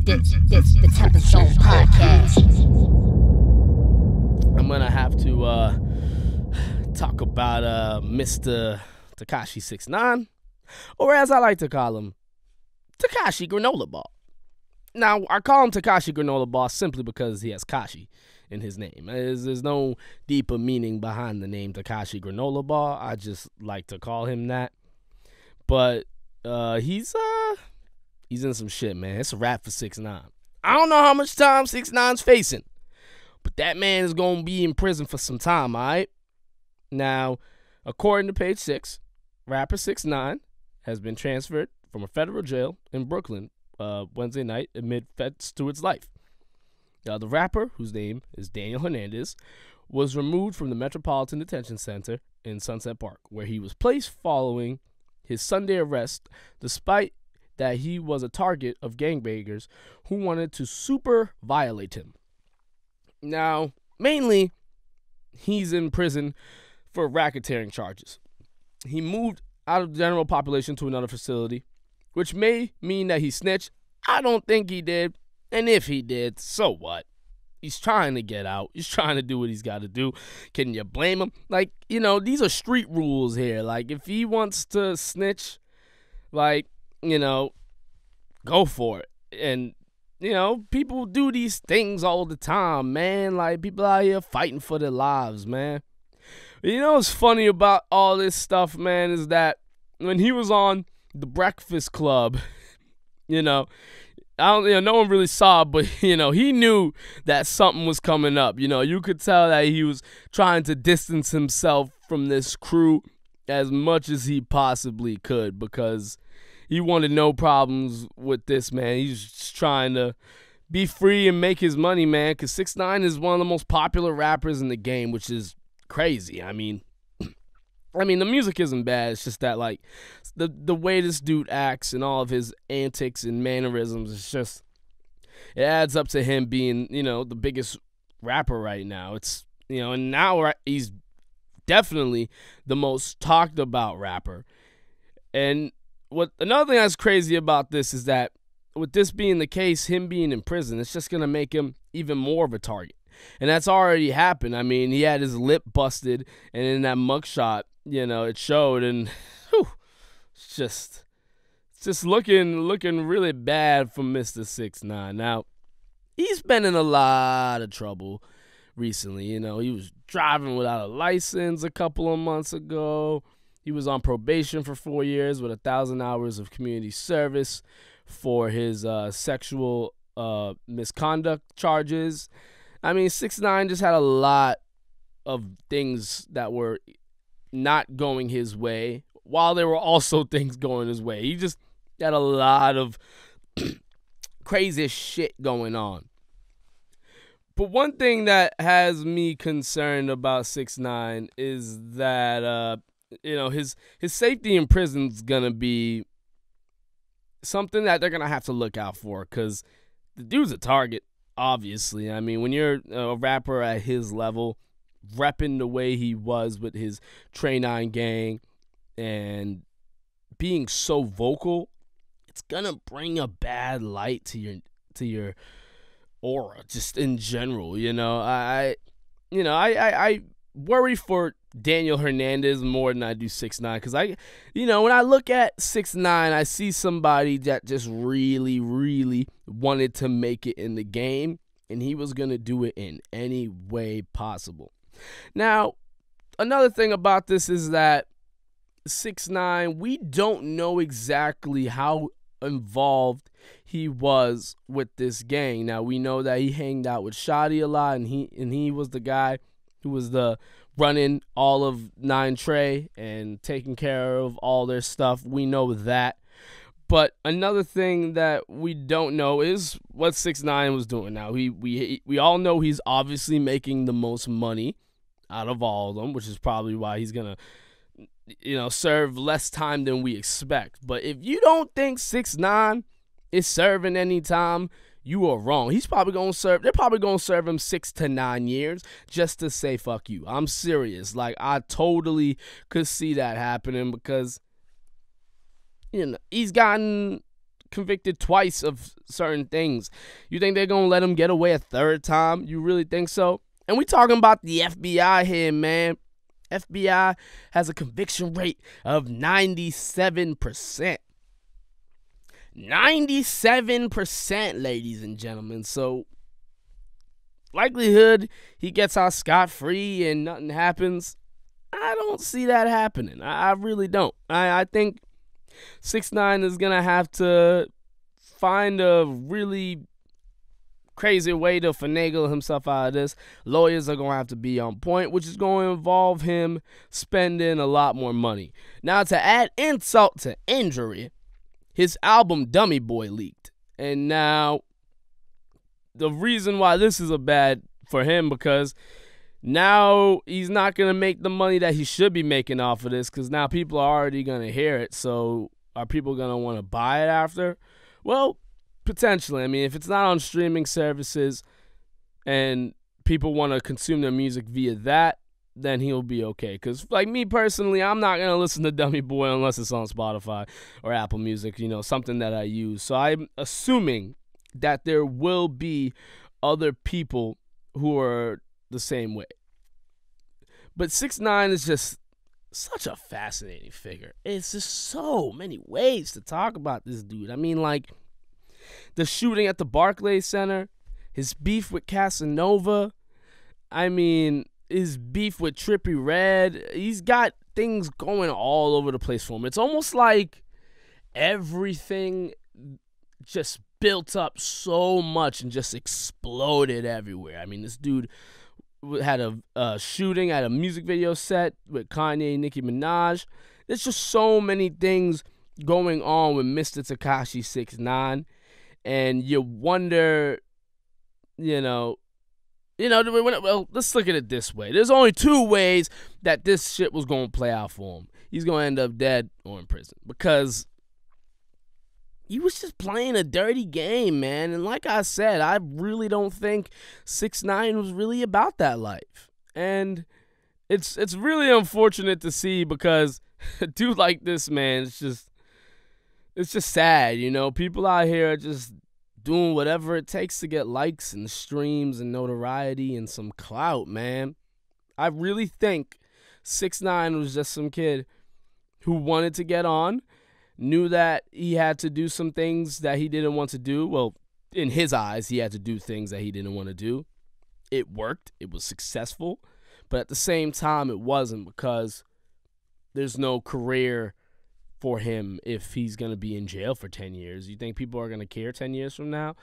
This the TempahZone podcast. I'm gonna have to talk about Mr. Tekashi 6ix9ine, or as I like to call him, Tekashi Granola Ball. Now, I call him Tekashi Granola Ball simply because he has Kashi in his name. There's no deeper meaning behind the name Tekashi Granola Ball. I just like to call him that. But he's in some shit, man. It's a wrap for 6ix9ine. I don't know how much time 6ix9ine's facing, but that man is gonna be in prison for some time, all right? Now, according to Page 6, rapper 6ix9ine has been transferred from a federal jail in Brooklyn Wednesday night amid threats to its life. The rapper, whose name is Daniel Hernandez, was removed from the Metropolitan Detention Center in Sunset Park, where he was placed following his Sunday arrest, despite that he was a target of gangbangers who wanted to super violate him. Now, mainly, he's in prison for racketeering charges. He moved out of the general population to another facility, which may mean that he snitched. I don't think he did. And if he did, so what? He's trying to get out. He's trying to do what he's got to do. Can you blame him? Like, you know, these are street rules here. Like, if he wants to snitch, like, you know, go for it. And, you know, people do these things all the time, man. Like, people out here fighting for their lives, man. You know what's funny about all this stuff, man, is that when he was on The Breakfast Club, no one really saw it, but, he knew that something was coming up. You could tell that he was trying to distance himself from this crew as much as he possibly could because he wanted no problems with this, man. He's just trying to be free and make his money, man, because 6ix9ine is one of the most popular rappers in the game, which is crazy. I mean, the music isn't bad. It's just that, like, the way this dude acts and all of his antics and mannerisms, it's just, it adds up to him being, the biggest rapper right now. It's, and now he's definitely the most talked about rapper. And another thing that's crazy about this is that with this being the case, him being in prison, it's just going to make him even more of a target. And that's already happened. I mean, he had his lip busted, and in that mugshot, it showed, and whew, it's just looking really bad for Mr. 6ix9ine. Now, he's been in a lot of trouble recently. He was driving without a license a couple of months ago. He was on probation for 4 years with 1,000 hours of community service for his sexual misconduct charges. I mean, 6ix9ine just had a lot of things that were not going his way, while there were also things going his way. He just had a lot of crazy shit going on. But one thing that has me concerned about 6ix9ine is that his safety in prison is gonna be something that they're gonna have to look out for, because the dude's a target. Obviously, I mean, when you're a rapper at his level, repping the way he was with his Trey 9 gang and being so vocal, it's gonna bring a bad light to your aura, just in general. I worry for Daniel Hernandez more than I do 6ix9ine, because when I look at 6ix9ine, I see somebody that just really, really wanted to make it in the game, and he was gonna do it in any way possible. Now, another thing about this is that 6ix9ine, we don't know exactly how involved he was with this gang. Now, we know that he hanged out with Shotty a lot, and he was the guy who was running all of 9 Trey and taking care of all their stuff. We know that. But another thing that we don't know is what 6ix9ine was doing. Now, we all know he's obviously making the most money out of all of them, which is probably why he's going to, serve less time than we expect. But if you don't think 6ix9ine is serving any time, you are wrong. They're probably going to serve him 6 to 9 years just to say fuck you. I'm serious. Like, I totally could see that happening because, he's gotten convicted twice of certain things. You think they're going to let him get away a third time? You really think so? And we talking about the FBI here, man. FBI has a conviction rate of 97%. 97%, ladies and gentlemen. So, likelihood he gets out scot-free and nothing happens, I don't see that happening. I really don't. I think 6ix9ine is going to have to find a really crazy way to finagle himself out of this. Lawyers are going to have to be on point, which is going to involve him spending a lot more money. Now, to add insult to injury, his album Dummy Boy leaked. And now, the reason why this is a bad for him, because now he's not going to make the money that he should be making off of this, because now people are already going to hear it. So are people going to want to buy it after? Well, potentially. I mean, if it's not on streaming services and people want to consume their music via that, then he'll be okay. Because, like me personally, I'm not going to listen to Dummy Boy unless it's on Spotify or Apple Music, something that I use. So I'm assuming that there will be other people who are the same way. But 6ix9ine is just such a fascinating figure. It's just so many ways to talk about this dude. I mean, like, the shooting at the Barclays Center, his beef with Casanova, I mean, his beef with Trippie Redd. He's got things going all over the place for him. It's almost like everything just built up so much and just exploded everywhere. I mean, this dude had a shooting at a music video set with Kanye and Nicki Minaj. There's just so many things going on with Mr. Tekashi 6ix9ine. And you wonder, well, let's look at it this way. There's only two ways that this shit was going to play out for him. He's going to end up dead or in prison, because he was just playing a dirty game, man. And like I said, I really don't think 6ix9ine was really about that life. And it's really unfortunate to see, because a dude like this, man, it's just sad, People out here are just doing whatever it takes to get likes and streams and notoriety and some clout, man. I really think 6ix9ine was just some kid who wanted to get on, knew that he had to do some things that he didn't want to do. Well, in his eyes, he had to do things that he didn't want to do. It worked. It was successful. But at the same time, it wasn't, because there's no career for him if he's going to be in jail for 10 years. You think people are going to care 10 years from now?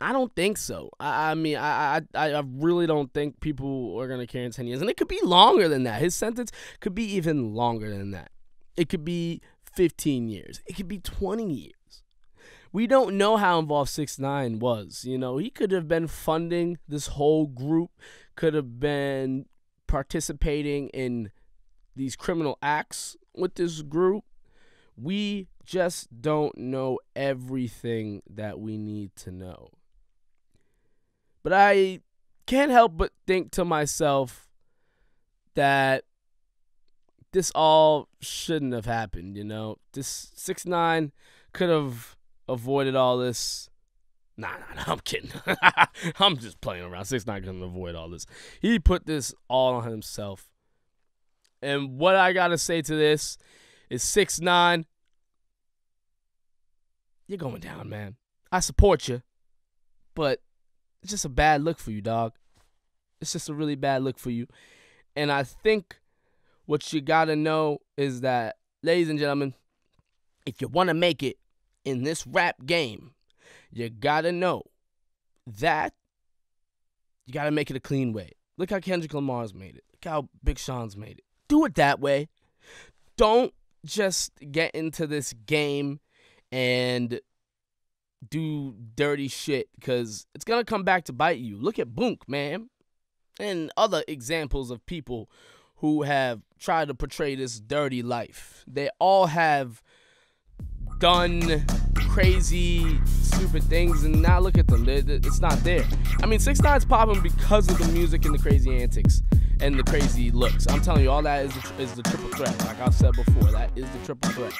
I don't think so. I mean, I really don't think people are going to care in 10 years. And it could be longer than that. His sentence could be even longer than that. It could be 15 years. It could be 20 years. We don't know how involved 6ix9ine was. He could have been funding this whole group, could have been participating in these criminal acts with this group. We just don't know everything that we need to know. But I can't help but think to myself that this all shouldn't have happened, This 6ix9ine could have avoided all this. Nah, I'm kidding. I'm just playing around. 6ix9ine couldn't avoid all this. He put this all on himself. And what I got to say to this is 6ix9ine, you're going down, man. I support you, but it's just a bad look for you, dog. It's just a really bad look for you. And I think what you got to know is that, ladies and gentlemen, if you want to make it in this rap game, you got to know that you got to make it a clean way. Look how Kendrick Lamar's made it. Look how Big Sean's made it. Do it that way. Don't just get into this game and do dirty shit, because it's going to come back to bite you. Look at Boonk, man, and other examples of people who have tried to portray this dirty life. They all have done crazy, stupid things, and now look at them. It's not there. I mean, 6ix9ine's popping because of the music and the crazy antics and the crazy looks. I'm telling you, all that is the triple threat. Like I've said before, that is the triple threat.